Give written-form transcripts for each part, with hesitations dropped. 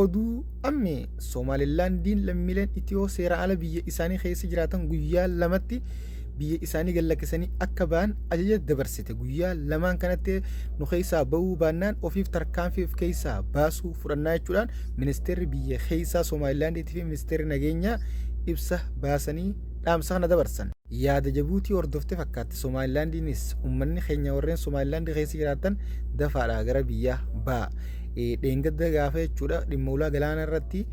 oduu amme Somaalilaandiin lammiileen Itiyoo seera ala biyya isaanii keessa jiraatan guyyaa lamatti biyya isaanii gallakkisanii akka ba'an ajaja dabarsite. Guyyaa lamaan kanatti nu keessaa ba'uu baannaan ofiif tarkaanfii of keessaa baasuu fudhannaa jechuudhaan ministeerri biyya keessaa Somaalilaandiitii fi ministeerri nageenyaa ibsa baasanii dhaamsa kana dabarsan. Yaada Jabuutii hordoftee fakkaatti Somaalilaandiinis uummanni keenya warreen Somaalilaandii keessa jiraatan dafaadhaa gara biyya ba'a. Dheengadda gaafa jechuudha dhimma ulaa galaana irratti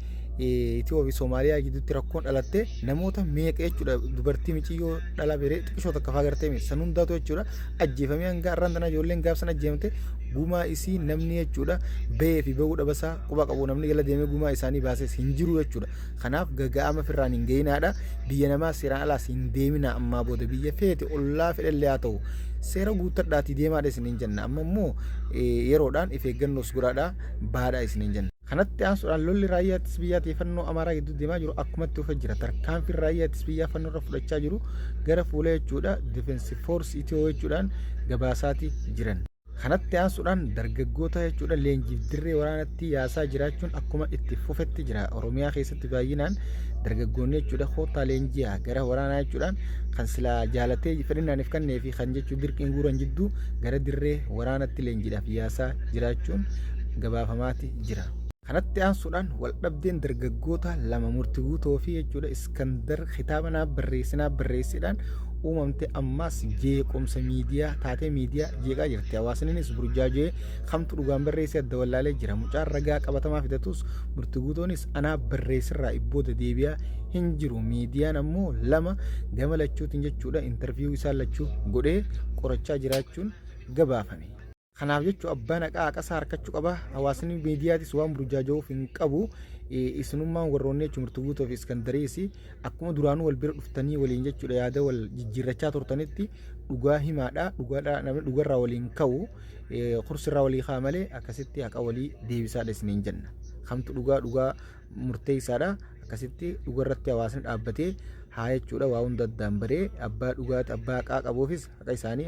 Itiyoo fi Somaaliyaa gidduutti rakkoon dhalatte namoota meeqa jechuudha dubartii miciyyoo dhala beree xiqqishoo takka faa gartee san hundaatu jechuudha ajjeefamee hanga har'aan tana ijoolleen gaafsan ajjeefamte gumaa isii namni jechuudha ba'ee fi ba'uu dhabasaa quba qabu namni gala deemee gumaa isaanii baases hin jiru jechuudha. Kanaaf gaga'ama firraan hin ga'inaadha. Biyya namaa seeraan alaas hin deemina ammaa booda biyya feete ollaa fedhallee haa ta'u seera guuttadhaatii deemaadha isiniin jenna. Amma immoo yeroodhaan if eeggannoos guraadhaa baadhaa isiniin jenna. Kanatti aansuudhaan lolli raayyaa ittisa biyyaa xiyyeeffannoo Amaaraa gidduu deemaa jiru akkumatti dhufa jira. Tarkaanfiin raayyaa ittisa biyyaa fannoo irra fudhachaa jiru gara fuula jechuudha Defense Force Itiyoo jechuudhaan gabaasaati jiran. Kanatti aansuudhaan dargaggoota jechuudha leenjiif dirree waraanatti yaasaa jiraachuun akkuma itti fufetti jira. Oromiyaa keessatti baay'inaan dargaggoonni jechuudha kootaa leenjiyaa gara waraanaa jechuudhaan kan silaa jaalatee fedhinnaaniif kannee fi kan jechuun dirqiin guuran jidduu gara dirree waraanatti leenjiidhaaf yaasaa jiraachuun gabaafamaati jira. Kanatti aansuudhaan waldhabdeen dargaggoota lama murtii guutoo fi jechuudha Iskandar kitaaba naaf barreessidhaan uumamte ammaas jeequmsa miidiyaa taatee miidiyaa jeeqaa jirti. Hawaasniinis burjaajee kamtu dhugaan barreessee adda wallaalee jira. Mucaan ragaa qabatamaa fidatus murtii guutoonis anaaf barreessirraa ibbooda deebi'aa hin jiru. Miidiyaan ammoo lama gama lachuutiin jechuudha intarviiyuu isaan lachuu godhee qorachaa jiraachuun gabaafame. Kanaaf jechuun abbaan haqaa haqasaa harkachuu qaba. Hawaasni miidiyaatis waan burjaajo'uuf hin qabu. Isinummaan warroonni jechuun murtii guutoo fi Iskandariis akkuma duraanuu wal bira dhuftanii waliin jechuudha yaada wal jijjiirrachaa turtanitti dhugaa himaadha. Namni dhugarraa waliin ka'u kursirraa walii kaa malee akkasitti haqa walii deebisaadha isiniin jenna. Kamtu dhugaa murteessaadha. Akkasitti dhugarratti hawaasni dhaabbatee haa jechuudha waa hunda addaan baree abbaa dhugaati abbaa haqaa qabuufis haqa isaanii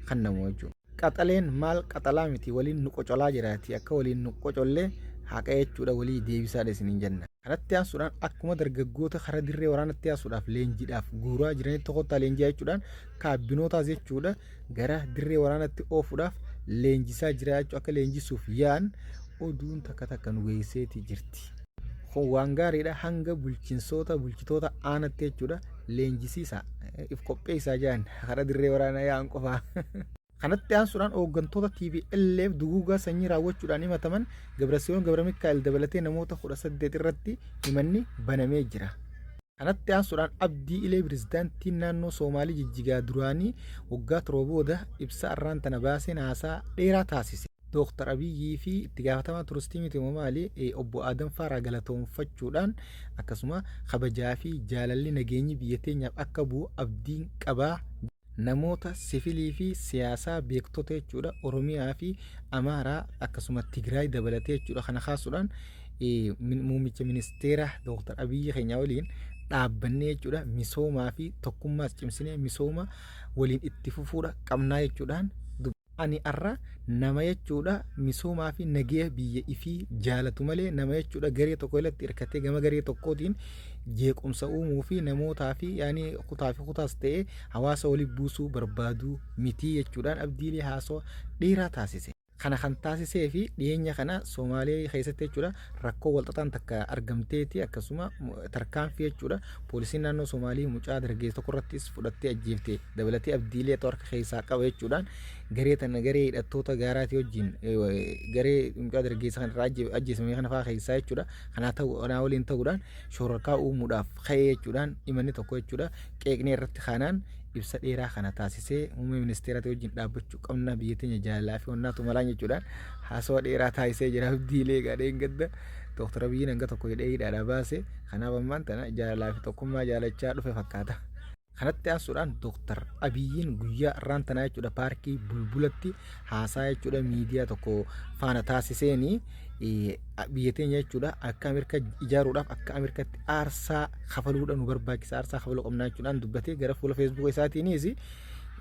kan namu jechuudha. Qaxaleen maal qaxalaa miti waliin nu qocolaa jiraati akka waliin nu qocollee haqa jechuudha walii deebisaadha isiniin jenna. Kanatti aansuudhaan akkuma dargaggoota karaa dirree waraanatti yaasuudhaaf leenjiidhaaf guuraa jiranitti tokkottaa leenji'aa jechuudhaan kaabbinootaas jechuudha gara dirree waraanatti oofuudhaaf leenjisaa jira jechuudha akka leenjisuuf yaan oduun takka nu geesseeti jirti. Waan gaariidha hanga bulchitoota aanatti jechuudha leenjisiisa if qopheessaa jiran karaa dirree waraanaa yaa'an qofaa. Kanatti aansuudhaan hooggantoota TPLF duguugaa sanyii raawwachuudhaan himataman Gabrasiyoon Gabra Mikaa'el dabalatee namoota 18 irratti himanni banamee jira. Kanatti aansuudhaan Abdii Ilee pirezidaantiin naannoo Soomaalii Jijjigaa duraanii waggaa torba booda ibsa arraan tana baaseen haasaa dheeraa taasise. Dooktar Abiyyii fi itti gaafatamaa turistii miti Soomaalii obbo Adam Faaraa galatoomfachuudhaan akkasuma kabajaa fi jaalalli nageenyi biyya teenyaaf akka bu'u abdiin qabaa. Namoota siviilii fi siyaasaa beektota jechuudha Oromiyaa fi Amaaraa akkasuma Tigraay dabalatee jechuudha kana kaasuudhaan muummicha ministeera Dooktar Abiyyi keenya waliin dhaabbannee jechuudha misoomaa fi tokkummaas cimsinee misooma waliin itti fufuudha qabnaa jechuudhaan ani arra nama jechuudha misoomaa fi nagee biyya ifii jaalatu malee nama jechuudha garee tokko irratti hirkatee gama garee tokkootiin jeequmsa uumuu fi namootaa fi yaani kutaa fi kutaas ta'ee hawaasa waliif buusuu barbaaduu miti jechuudhaan abdiilee haasoo dheeraa taasise. Kana kan taasisee fi dhiyeenya kana Soomaaliyaa keessatti jechuudha rakkoo walxaxaan takka argamteeti akkasuma tarkaanfii jechuudha poolisiin naannoo Soomaalii mucaa dargaggeessa tokko irrattis fudhattee ajjeefte dabalatee abdiilee harka keessaa qaba jechuudhaan garee hidhattoota gaaraati wajjin garee mucaa dargaggeessa kana irraa ajjeesame kana fa'aa keessaa jechuudha kanaa waliin ta'uudhaan shororkaa uumuudhaaf ka'ee jechuudhaan imanni tokko jechuudha qeeqnee irratti kanaan ibsa dheeraa kana taasisee muummee ministeerati wajjin dhaabbachuu qabna biyya teenya jaalalaa fi wannaatu malaan jechuudhaan haasawaa dheeraa taasisee jira abdiilee gadheen gadda Dooktar Abiyyiin hanga tokko hidhee hidhaadhaa baase kanaaf ammaan tana jaalalaa fi tokkummaa jaalachaa dhufe fakkaata. Kanatti aansuudhaan Dooktar Abiyyiin guyyaa irraan tanaa jechuudha paarkii Bulbulatti haasaa jechuudha miidiyaa tokko faana taasiseenii biyya teenya jechuudha akka Ameerikaa ijaaruudhaaf akka Ameerikaatti aarsaa kafaluudha nu barbaachisa aarsaa kafaluu qabnaa jechuudhaan dubbatee gara fuula Facebook isaatiinis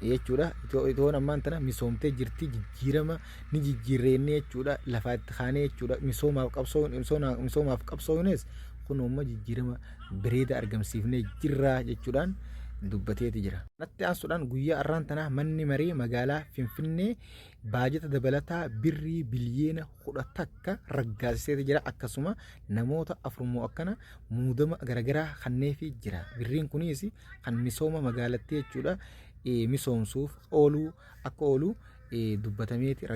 jechuudha. Itoon ammaan tana misoomtee jirti jijjiirama ni jijjiirreennee jechuudha lafaa itti kaanee jechuudha misoomaaf qabsoonis kun uumma jijjiirama bareeda argamsiifnee jirra jechuudhaan dubbateeti jira. Kanatti aansuudhaan guyyaa har'aan tanaa manni marii magaalaa Finfinnee baajata dabalataa birrii biliyeena 10 takka raggaasiseeti jira. Akkasuma namoota afurmoo akkana muudama garagaraa kanneefii jira. Birriin kunis kan misooma magaalattii jechuudha misoomsuuf ooluu akka ooluu dubbatameeti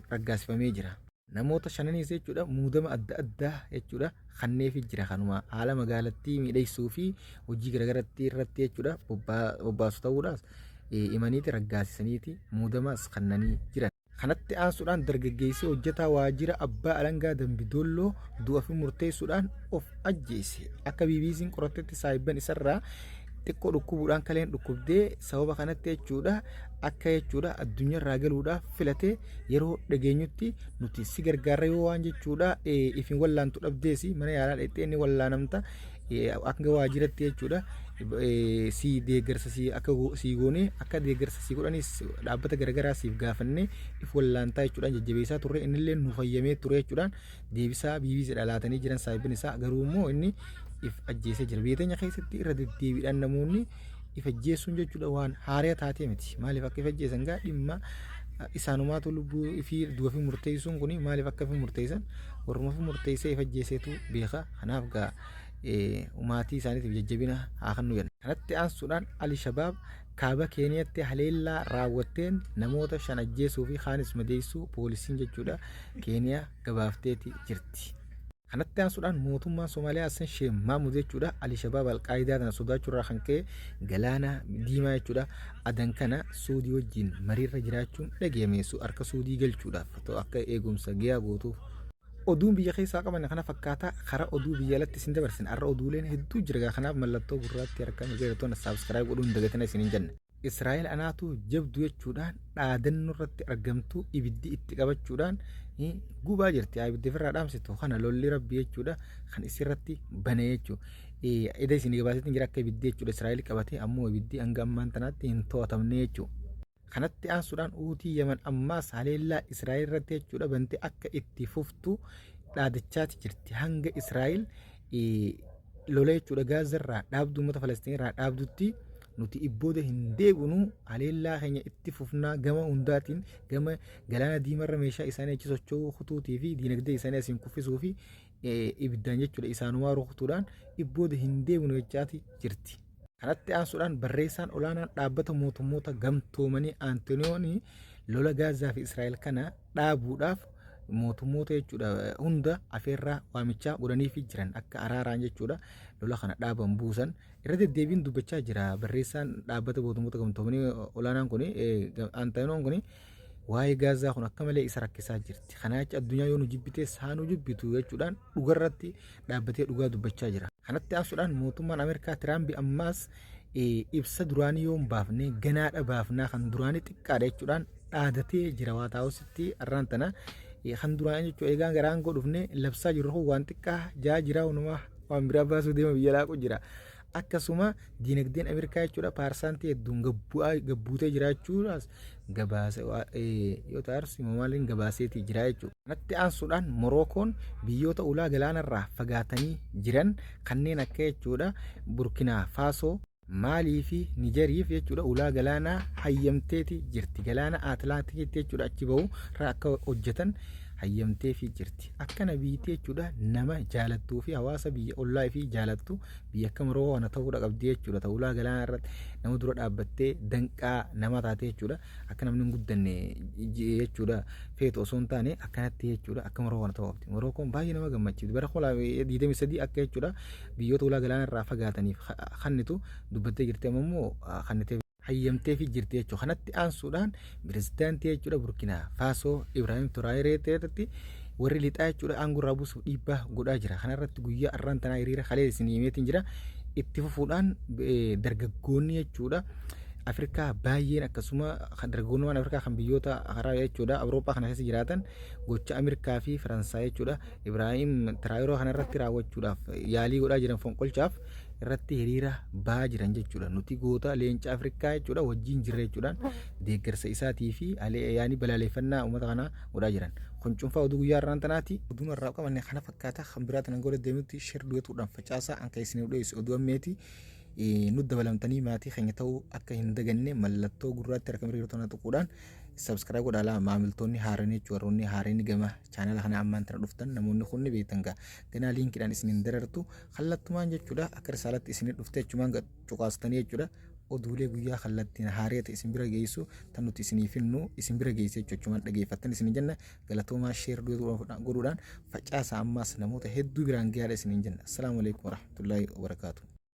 raggaasifamee jira. Namoota shananis jechuudha muudama adda addaa jechuudha kanneefii jira. Kanuma haala magaalattii miidheessuu fi hojii garagaratti irratti jechuudha bobbaasu ta'uudhaas imaniiti raggaasisaniiti muudamas kannanii jiran. Kanatti aansuudhaan dargaggeessi hojjetaa waajjira abbaa alangaa Dambidolloo du'a fi murteessuudhaan of ajjeese. Akka BBC'n qorattetti saayibban isarraa xiqqoo dhukkubuudhaan kaleen dhukkubdee sababa kanatti jechuudha akka jechuudha addunyaarraa galuudhaaf filatee yeroo dhageenyutti nuti si gargaarra yoo waan jechuudha ifin wallaantu dhabdeesi mana yaalaa dhaqxee inni wallaanamta akka waajjiratti jechuudha si deeggarsa si akka si goone akka deeggarsa si godhanis dhaabbata garagaraa siif gaafannee if wallaantaa jechuudhaan jajjabeessaa turre innillee nu fayyamee ture jechuudhaan deebisaa BBC dhalaatanii jiran saayibin isaa garuu immoo inni if ajjeesee jira. Biyya teenya keessatti irra deddeebiidhaan namoonni if ajjeessuun jechuudha waan haaraa taatee miti. Maaliif akka if ajjeesan gaa dhimma isaanumaatu lubbuu fi du'a fi murteessuun kun maaliif akka fi murteessan warruma fi murteessee if ajjeeseetu beeka. Kanaaf gaa umaatii isaaniitiif jajjabina haa kennu jenna. Kanatti aansuudhaan Al-Shabaab kaaba Keeniyaatti haleellaa raawwatteen namoota 5 ajjeesuu fi kaanis madeessuu poolisiin jechuudha Keeniyaa gabaafteeti jirti. Kanatti aansuudhaan mootummaan Somaaliyaa Hassan Sheikh Mahmud jechuudha Al-Shabaab Al-Qaayidaa tana sodaachuurraa kan ka'e galaana diimaa jechuudha adan kana Suudii wajjin mariirra jiraachuun dhageemeessu harka Suudii galchuudhaaf ta'u akka eegumsa gahaa gootuuf. Oduun biyya keessaa qaban kana fakkaata karaa oduu biyya alatti isin dabarsin har'a oduuleen hedduu jira kanaaf mallattoo gurraatti harkaan hojjetattoon subscribe godhuun dagatina isin hin jenne. Israa'el anaatu jabdu jechuudhaan dhaadannoo irratti argamtu ibiddi itti qabachuudhaan gubaa jirti. Ibiddi ofirraa dhaamsitu kana lolli rabbi jechuudha kan isirratti bane jechuudha. Eda isin gabaasetti jira akka ibiddi jechuudha Israa'el qabatee ammoo ibiddi hanga ammaan tanaatti hin to'atamne jechuudha. Kanatti aansuudhaan uutii Yaman ammaas haleellaa Israa'el irratti jechuudha bante akka itti fuftu dhaadachaati jirti. Hanga Israa'el lola jechuudha Gaazarraa dhaabdu uummata Falastiin dhaabdutti nuti ibbooda hin deebinu haleellaa keenya itti fufnaa gama hundaatiin gama galaana diimarra meeshaa isaanii achi socho'uu kutuutii fi diinagdee isaanii asiin kuffisuu fi ibiddaan jechuudha isaanumaa rukutuudhaan ibbooda hin deebinu jechaati jirti. Kanatti aansuudhaan barreessaan olaanaan dhaabbata mootummoota gamtoomanii Antooniyoon lola Gaazaa fi Israa'el kana dhaabuudhaaf mootummoota jechuudha hunda afeerraa waamichaa godhaniifi jiran akka araaraan jechuudha lola kana dhaaban buusan irra deddeebiin dubbachaa jira. Barreessaan dhaabbata mootummoota gamtoomanii olaanaan kun Antooniyoon kun waa'ee Gaazaa kun akka malee isa rakkisaa jirti. Kanaaf addunyaa yoo nu jibbitee saanuu jibbitu jechuudhaan dhugarratti dhaabbatee dhugaa dubbachaa jira. Kanatti aansuudhaan mootummaan Ameerikaa Tiraamp ammaas ibsa duraanii yoo baafne ganaadha baafnaa kan duraanii xiqqaadha jechuudhaan dhaadatee jira. Waa taa'usitti har'aan tana kan duraanii jechuudha eegaan garaan godhufne labsaa jirru waan xiqqaa jaa jira waanuma waan biraa baasuu deema biyya laaqu jira. Akkasuma diinagdeen Ameerikaa jechuudha paarsantii hedduun gabbuutee jiraachuudhaas gabaasa yoo ta'arsi maaliin gabaaseetii jira jechuudha. Kanatti aansuudhaan Morookoon biyyoota ulaa galaanarraa fagaatanii jiran kanneen akka jechuudha Burkina Faso Maalii fi Nijeriif jechuudha ulaa galaanaa hayyamteeti jirti. Galaana Atlaantikiitti jechuudha achi bahu irraa akka hojjetan hayyamtee fi jirti. Akkana biyyattii jechuudha nama jaalattuu fi hawaasa biyya ollaa fi jaalattu biyya akka Morokoo kana ta'uudha qabdi jechuudha. Ta'ulaa galaana irratti nama dura dhaabbattee danqaa nama taate jechuudha. Akka namni hin guddanne jechuudha feetu osoo hin taane akkanatti jechuudha akka Morokoo kana ta'uu qabdi. Morokoon baay'ee nama gammachiifti. Bara 2023 akka jechuudha biyyoota ulaa galaana irraa fagaataniif kannitu dubbattee jirti ammoo kannitee hayyamtee fi jirti jechuudha. Kanatti aansuudhaan pirezidaantii jechuudha Burkina Faso Ibrahim Traoré ta'etti warri lixaa jechuudha aangoo buusuuf dhiibbaa godhaa jira. Kanarratti guyyaa har'aan tanaa hiriira kalee isin himeetiin jira. Itti fufuudhaan dargaggoonni jechuudha Afrikaa baay'een akkasuma dargaggoonni Afrikaa kan biyyoota karaa jechuudha Awurooppaa kana keessa jiraatan gocha Ameerikaa fi Faransaay jechuudha Ibrahim Traoré kanarratti raawwachuudhaaf yaalii godhaa jiran fonqolchaaf irratti hiriira ba'aa jiran jechuudha. Nuti goota leenca Afrikaa jechuudha wajjin jirre jechuudhaan deeggarsa isaatii fi yaani balaaleffannaa uummata kanaa godhaa jiran. Kun cuunfaa oduu guyyaa irraan tanaati. Oduun irraa qabanne kana fakkaata kan biraa tanan godhe deemutti shir du'eetuudhaan facaasaa anka isin dhiyeessu oduu ammeeti. Nu dabalamtanii maatii keenya ta'uu akka hin daganne mallattoo gurraatti harka mirga toona tuquudhaan subscribe godhaa maamiltoonni haaranii jechuudha. Warroonni haaranii gama chaanala kana ammaan tana dhuftan namoonni kunni beektan ganaa liinkiidhaan isin darartu kallattumaan jechuudha. Akka risaalatti isin dhufte jechumaan cuqaastanii jechuudha. Oduulee guyyaa kallattiin haareeta isin bira geessu tan nuti isinii finnu isin bira geesse jechuudha. Dhageeffattan isin jenna galatoomaa sheer godhuudhaan facaasa ammaas namoota hedduu biraan gahaadha isin jenna. Assalaamu alaykum warahmatullaahi wabarakaatuh.